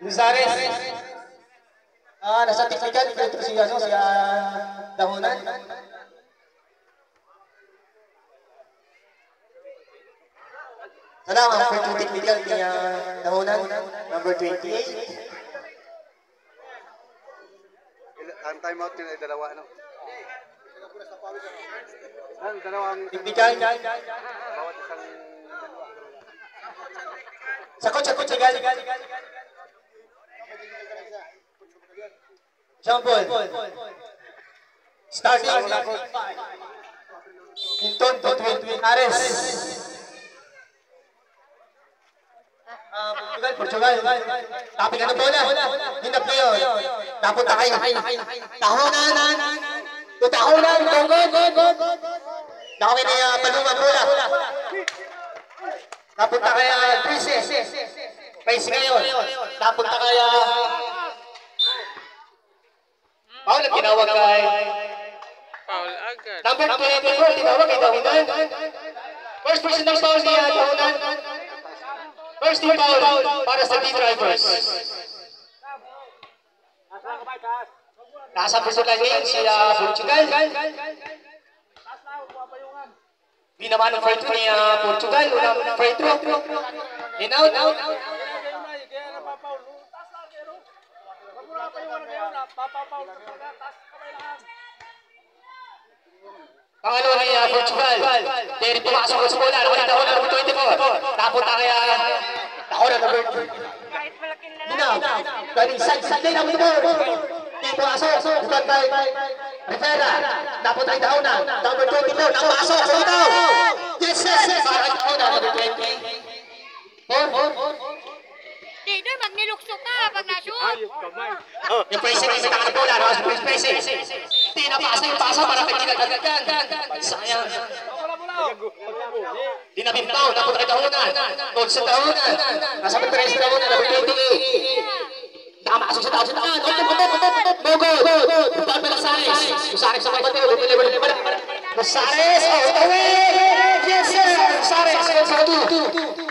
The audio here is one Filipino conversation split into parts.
Luzares. Nasa technical, ito si Dahonan. Salamat for two technical ni Dahonan, number 28. Ang time out nila ay dalawa, ano? Dalawang technical. Bawat isang Sakot, legal. Jean Paul. Starting. Hinton, Ares. Portugal. Tapi ka ng bola. Hinap kayo. Napunta kayo. Tahunan. Go. Nakawin niya palungan bola. Napunta kaya Princess. Paisi ngayon. Napunta kaya Paul ang tinawag kay Paul agad. number 24, tinawag kay Dahunan. First personal foul niya, Dahunan. First team foul para sa D-Drivers. Nasa personal game si Portugal. Di naman ang free throw ni Portugal. Unang free throw. In-out. Pangalawa ni Portugal. Dahil pumasok sa bola. Nakita ko na number 24. Napunta kaya ako na number 2. Hinaw. Galing side lane ang ito. Di pumasok. Bukan kay Rivera. Napunta kay Dahunan. Number 24. Napasok. Sulitaw. Yes. Para ako na number 20. 4. Hindi, magnilukso ka pag na-shoot. Yung pressing sa takang bola, pressing. Hindi napasa yung pasa para kagagagagag. Sayang. Di nabintaw, napunta kay Dahunan. Gold sa Dahunan. Nasa pagpares sa Dahunan, number 28. Nakamasok sa Dahunan. No goal. Puntaan pa Luzares. Luzares sa mga bato. Luzares, out away. Yes, sir. Luzares, goal sa 2.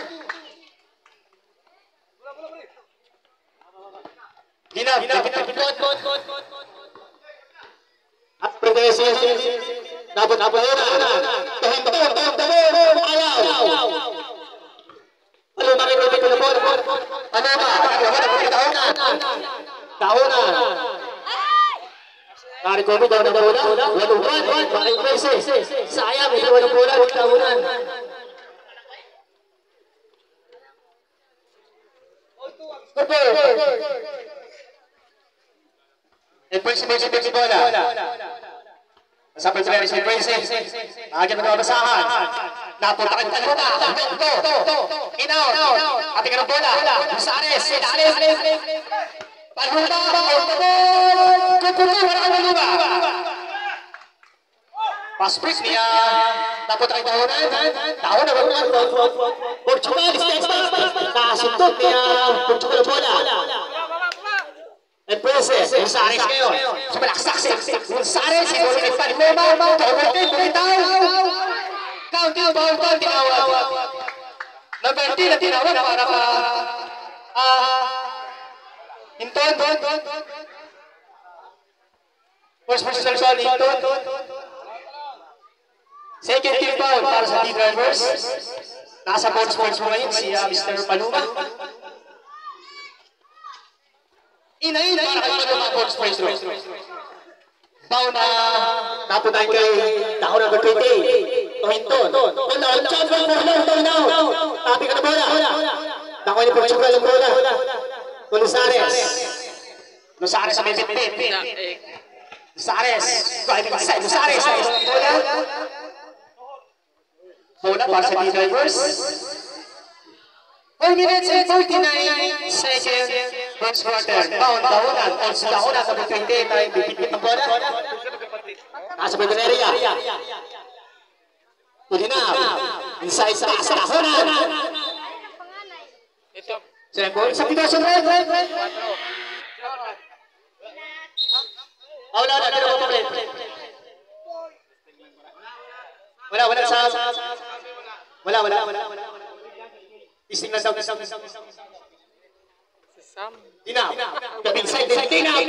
Hinap. At progresi. Dapat apa na? Tahin. Ayaw. Ano makikita ko na po? Ano ba? Dahunan. Dari ko daw na bola. Waluhan. Makikita. Sayang ito walang bola. Dahunan. El próximo si bola. Sa pagkakari si Princess. Agad magbabasahan. Napunta kang taluna. In-out. Ating ng bola. Luzares. Palhuda. Kukuloy. Wala kang maluba. Pass-break niya. Napunta kang Dahunan. Portugal. Nakasuntok niya. Portugal bola. El Princess, Luzares ngayon. Sumalaksak si Luzares. Siguro nagpanimoma. Overtime, bumitaw. Counting, foul, tinawag. Number 10 na tinawag para ka Hinton. First personal foul, Hinton. Second team foul para sa D-Drivers. Nasa ball sports mo ngayon si Mr. Paluma. Inayin para kayo mag-mga sports throw. Foul na napunay kay Dahunan number 28. Hinton. Champion for now. Tapi ka na bola. Nakuha ni Portugal ang bola. Luzares sa may bitbit. Luzares. Driving side. Luzares. Bola para sa D-Drivers. 4 minutes and 49 seconds. First quarter. Foul Dahunan. Also Dahunan number 28 ay bibitbit ng bola. Nasa middle area. Tulinap. Inside sa Dahunan. Sa Pinoson Red. Wala na. Dito pa play. Wala sa... Wala. Isting na daw. Sam. Dinap. Gabing side din. Dinap.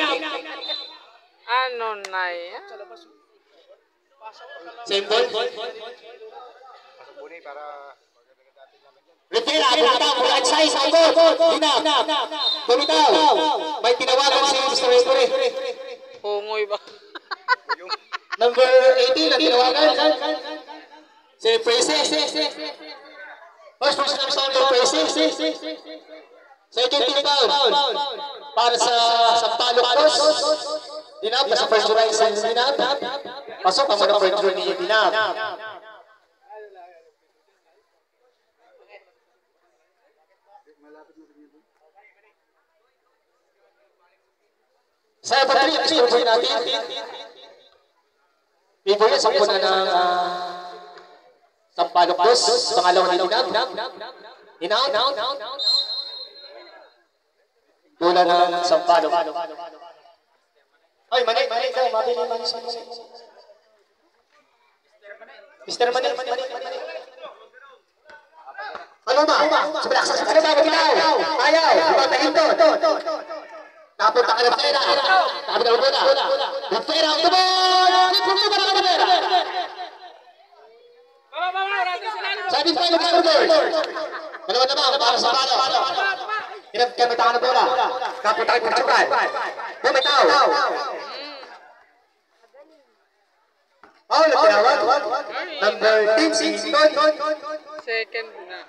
Ano na yan? Same ball. Pasok muna para... Retira. Bumitaw. Right side. Dinap. Bumitaw. May tinawagan si Mr. Referee. Hungoy ba? Number 18 ang tinawagan. Si Precious. First person sa number Precious. Second team foul. Para sa Sampaloc Cross. Dinap. Sa first line sa Dinap. Pasok ang mga first line ni Dinap. Sa battery, ang score natin. Before yan, sampo na ng Sampaloc Cross. Pangalawa ni Dinap. In-out. Bola ng Sampaloc. Ay, mani. Mabili. Mr. Mani. Ano ba? Sumalaksak sa kanya ba? Bitaw. Ayaw. Ibatahin to. Napunta ka na pera. Sabi na bola. Pera ang tumon. Ipuli ba na pera? Sabi pa yung Sampaloc. Dalawa naman para sa Sampaloc. Kinamita ka na bola. Napunta kayo Portugal. Bumitaw. Paul, tinawag. Number 10, si Don. Second na.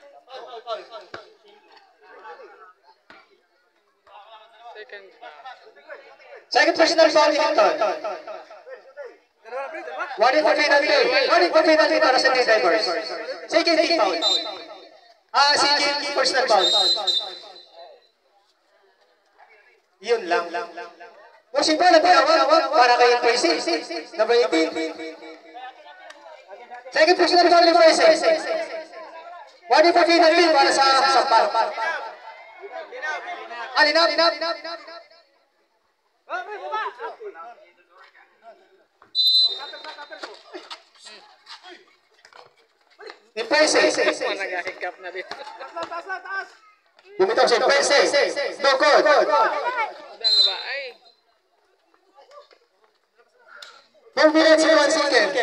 Second personal foul ni Hilton. One in for penalty para sa team divers. Second team foul. Second personal foul. Yun lang. Pushing ball ang tinawag para kay Tracy. Number 18. Second personal foul ni Tracy. One in for penalty para sa Sampaloc. Linap. Imprese. Nagahikap na din. Bumitaw si Imprese. No good. Dalawa ay. 4 minutes and 1 second.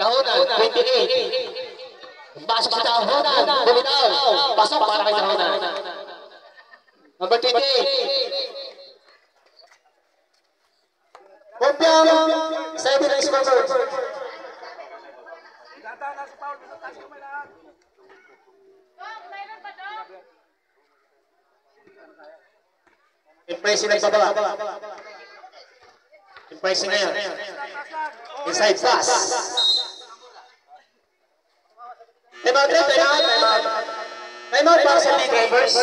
Dahonan, 28. Pasok sa Dahonan. Bumitaw. Pasok para kay Dahonan. Number 28. Kumpiang 7 ang scoreboard. Impressing na bababa. Impressing na yan. Inside pass. Time out para sa lead drivers.